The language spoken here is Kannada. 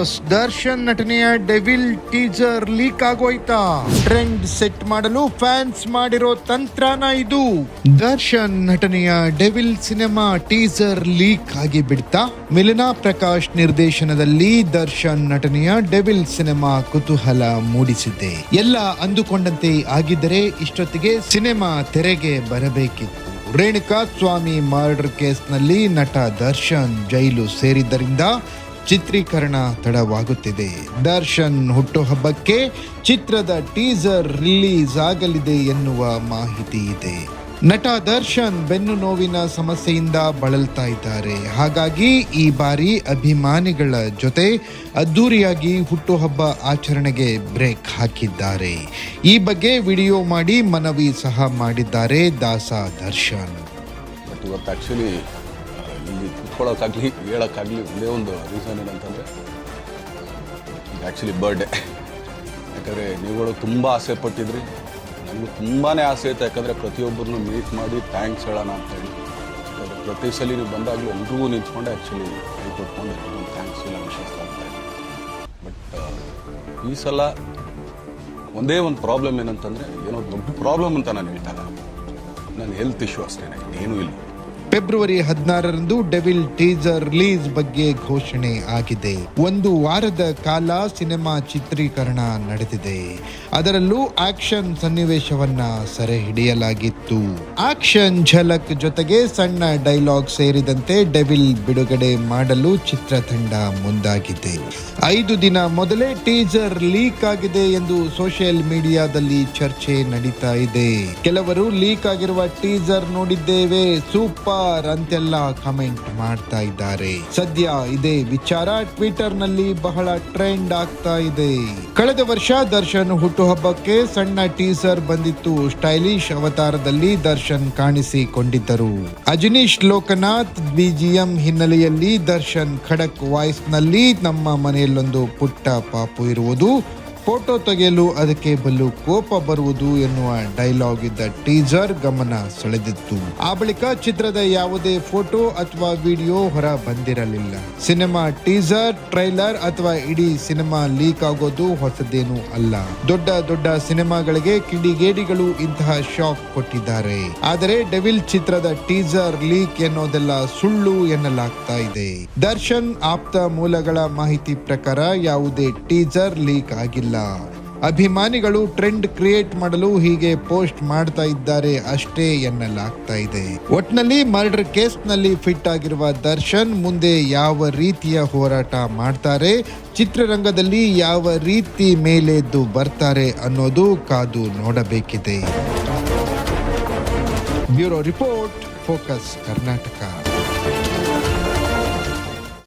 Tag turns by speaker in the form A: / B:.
A: ಬಾಸ್ ದರ್ಶನ್ ನಟನೆಯ ಡೆವಿಲ್ ಟೀಸರ್ ಲೀಕ್ ಆಗೋಯ್ತಾ? ಟ್ರೆಂಡ್ ಸೆಟ್ ಮಾಡಲು ಫ್ಯಾನ್ಸ್ ಮಾಡಿರೋ ತಂತ್ರನ ಇದು. ದರ್ಶನ್ ನಟನೆಯ ಡೆವಿಲ್ ಸಿನಿಮಾ ಟೀಸರ್ ಲೀಕ್ ಆಗಿ ಬಿಡ್ತಾ? ಮಿಲನಾ ಪ್ರಕಾಶ್ ನಿರ್ದೇಶನದಲ್ಲಿ ದರ್ಶನ್ ನಟನೆಯ ಡೆವಿಲ್ ಸಿನಿಮಾ ಕುತೂಹಲ ಮೂಡಿಸಿದೆ. ಎಲ್ಲ ಅಂದುಕೊಂಡಂತೆ ಆಗಿದ್ದರೆ ಇಷ್ಟೊತ್ತಿಗೆ ಸಿನಿಮಾ ತೆರೆಗೆ ಬರಬೇಕಿತ್ತು. ರೇಣುಕಾ ಸ್ವಾಮಿ ಮರ್ಡರ್ ಕೇಸ್ನಲ್ಲಿ ನಟ ದರ್ಶನ್ ಜೈಲು ಸೇರಿದ್ದರಿಂದ ಚಿತ್ರೀಕರಣ ತಡವಾಗುತ್ತಿದೆ. ದರ್ಶನ್ ಹುಟ್ಟುಹಬ್ಬಕ್ಕೆ ಚಿತ್ರದ ಟೀಸರ್ ರಿಲೀಸ್ ಆಗಲಿದೆ ಎನ್ನುವ ಮಾಹಿತಿ ಇದೆ. ನಟ ದರ್ಶನ್ ಬೆನ್ನು ನೋವಿನ ಸಮಸ್ಯೆಯಿಂದ ಬಳಲ್ತಾ ಇದ್ದಾರೆ. ಹಾಗಾಗಿ ಈ ಬಾರಿ ಅಭಿಮಾನಿಗಳ ಜೊತೆ ಅದ್ದೂರಿಯಾಗಿ ಹುಟ್ಟುಹಬ್ಬ ಆಚರಣೆಗೆ ಬ್ರೇಕ್ ಹಾಕಿದ್ದಾರೆ. ಈ ಬಗ್ಗೆ ವಿಡಿಯೋ ಮಾಡಿ ಮನವಿ ಸಹ ಮಾಡಿದ್ದಾರೆ ದಾಸ ದರ್ಶನ್.
B: ಬಟ್ ಇವತ್ತು ಆ್ಯಕ್ಚುಲಿ ಇಲ್ಲಿ ಕುತ್ಕೊಳ್ಳೋಕ್ಕಾಗಲಿ ಹೇಳೋಕ್ಕಾಗಲಿ ಒಂದೇ ಒಂದು ರೀಸನ್ ಏನಂತಂದರೆ ಇದು ಆ್ಯಕ್ಚುಲಿ ಬರ್ಡೇ. ಯಾಕಂದರೆ ನೀವುಗಳು ತುಂಬ ಆಸೆ ಪಟ್ಟಿದ್ರಿ, ನನಗೂ ತುಂಬಾ ಆಸೆ ಇತ್ತು. ಯಾಕಂದರೆ ಪ್ರತಿಯೊಬ್ಬರನ್ನು ಮೀಟ್ ಮಾಡಿ ಥ್ಯಾಂಕ್ಸ್ ಹೇಳೋಣ ಅಂತೇಳಿ ಪ್ರತಿ ಸಲ ನೀವು ಬಂದಾಗಲೂ ಎಲ್ರಿಗೂ ನಿಂತ್ಕೊಂಡೆ ಆ್ಯಕ್ಚುಲಿ ಕೈ ಕೊಟ್ಕೊಂಡು ಎಲ್ಲರಿಗೂ ಥ್ಯಾಂಕ್ಸ್ ಇಲ್ಲ ವಿಶೇಷ ಆಗ್ತಾಯಿದೆ. ಬಟ್ ಈ ಸಲ ಒಂದೇ ಒಂದು ಪ್ರಾಬ್ಲಮ್ ಏನಂತಂದರೆ, ಏನೋ ದೊಡ್ಡ ಪ್ರಾಬ್ಲಮ್ ಅಂತ ನಾನು ಹೇಳ್ತಾ ಇಲ್ಲ, ನನ್ನ ಹೆಲ್ತ್ ಇಶ್ಯೂ ಅಷ್ಟೇ, ಏನೂ ಇಲ್ಲ.
A: ಫೆಬ್ರವರಿ 16ರಂದು ಡೆವಿಲ್ ಟೀಸರ್ ರಿಲೀಸ್ ಬಗ್ಗೆ ಘೋಷಣೆ ಆಗಿದೆ. ಒಂದು ವಾರದ ಕಾಲ ಸಿನಿಮಾ ಚಿತ್ರೀಕರಣ ನಡೆದಿದೆ. ಅದರಲ್ಲೂ ಆಕ್ಷನ್ ಸನ್ನಿವೇಶವನ್ನ ಸೆರೆ ಹಿಡಿಯಲಾಗಿತ್ತು. ಆಕ್ಷನ್ ಝಲಕ್ ಜೊತೆಗೆ ಸಣ್ಣ ಡೈಲಾಗ್ ಸೇರಿದಂತೆ ಡೆವಿಲ್ ಬಿಡುಗಡೆ ಮಾಡಲು ಚಿತ್ರತಂಡ ಮುಂದಾಗಿದೆ. 5 ದಿನ ಮೊದಲೇ ಟೀಸರ್ ಲೀಕ್ ಆಗಿದೆ ಎಂದು ಸೋಷಿಯಲ್ ಮೀಡಿಯಾದಲ್ಲಿ ಚರ್ಚೆ ನಡೀತಾ ಇದೆ. ಕೆಲವರು ಲೀಕ್ ಆಗಿರುವ ಟೀಸರ್ ನೋಡಿದ್ದೇವೆ, ಸೂಪರ್ ಅಂತೆಲ್ಲ ಕಮೆಂಟ್ ಮಾಡ್ತಾ ಇದ್ದಾರೆ. ಸದ್ಯ ಇದೇ ವಿಚಾರ ಟ್ವಿಟರ್ ನಲ್ಲಿ ಬಹಳ ಟ್ರೆಂಡ್ ಆಗ್ತಾ ಇದೆ. ಕಳೆದ ವರ್ಷ ದರ್ಶನ್ ಹುಟ್ಟುಹಬ್ಬಕ್ಕೆ ಸಣ್ಣ ಟೀಸರ್ ಬಂದಿತ್ತು. ಸ್ಟೈಲಿಶ್ ಅವತಾರದಲ್ಲಿ ದರ್ಶನ್ ಕಾಣಿಸಿಕೊಂಡಿದ್ದರು. ಅಜನೀಶ್ ಲೋಕನಾಥ್ ಬಿಜಿಎಂ ಹಿನ್ನೆಲೆಯಲ್ಲಿ ದರ್ಶನ್ ಖಡಕ್ ವಾಯ್ಸ್ ನಲ್ಲಿ ನಮ್ಮ ಮನೆಯಲ್ಲೊಂದು ಪುಟ್ಟ ಪಾಪು ಇರುವುದು, ಫೋಟೋ ತೆಗೆಯಲು ಅದಕ್ಕೆ ಬಲು ಕೋಪ ಬರುವುದು ಎನ್ನುವ ಡೈಲಾಗ್ ಇದ್ದ ಟೀಸರ್ ಗಮನ ಸೆಳೆದಿತ್ತು. ಆ ಬಳಿಕ ಚಿತ್ರದ ಯಾವುದೇ ಫೋಟೋ ಅಥವಾ ವಿಡಿಯೋ ಹೊರ ಬಂದಿರಲಿಲ್ಲ. ಸಿನಿಮಾ ಟೀಸರ್, ಟ್ರೈಲರ್ ಅಥವಾ ಇಡೀ ಸಿನಿಮಾ ಲೀಕ್ ಆಗೋದು ಹೊಸದೇನೂ ಅಲ್ಲ. ದೊಡ್ಡ ದೊಡ್ಡ ಸಿನಿಮಾಗಳಿಗೆ ಕಿಡಿಗೇಡಿಗಳು ಇಂತಹ ಶಾಕ್ ಕೊಟ್ಟಿದ್ದಾರೆ. ಆದರೆ ಡೆವಿಲ್ ಚಿತ್ರದ ಟೀಸರ್ ಲೀಕ್ ಎನ್ನೋದೆಲ್ಲ ಸುಳ್ಳು ಎನ್ನಲಾಗ್ತಾ ಇದೆ. ದರ್ಶನ್ ಆಪ್ತ ಮೂಲಗಳ ಮಾಹಿತಿ ಪ್ರಕಾರ ಯಾವುದೇ ಟೀಸರ್ ಲೀಕ್ ಆಗಿಲ್ಲ. ಅಭಿಮಾನಿಗಳು ಟ್ರೆಂಡ್ ಕ್ರಿಯೇಟ್ ಮಾಡಲು ಹೀಗೆ ಪೋಸ್ಟ್ ಮಾಡ್ತಾ ಇದ್ದಾರೆ ಅಷ್ಟೇ ಎನ್ನಲಾಗ್ತಾ ಇದೆ. ಒಟ್ನಲ್ಲಿ ಮರ್ಡರ್ ಕೇಸ್ ನಲ್ಲಿ ಫಿಟ್ ಆಗಿರುವ ದರ್ಶನ್ ಮುಂದೆ ಯಾವ ರೀತಿಯ ಹೋರಾಟ ಮಾಡ್ತಾರೆ, ಚಿತ್ರರಂಗದಲ್ಲಿ ಯಾವ ರೀತಿ ಮೇಲೆದ್ದು ಬರ್ತಾರೆ ಅನ್ನೋದು ಕಾದು ನೋಡಬೇಕಿದೆ. Bureau report, focus Karnataka.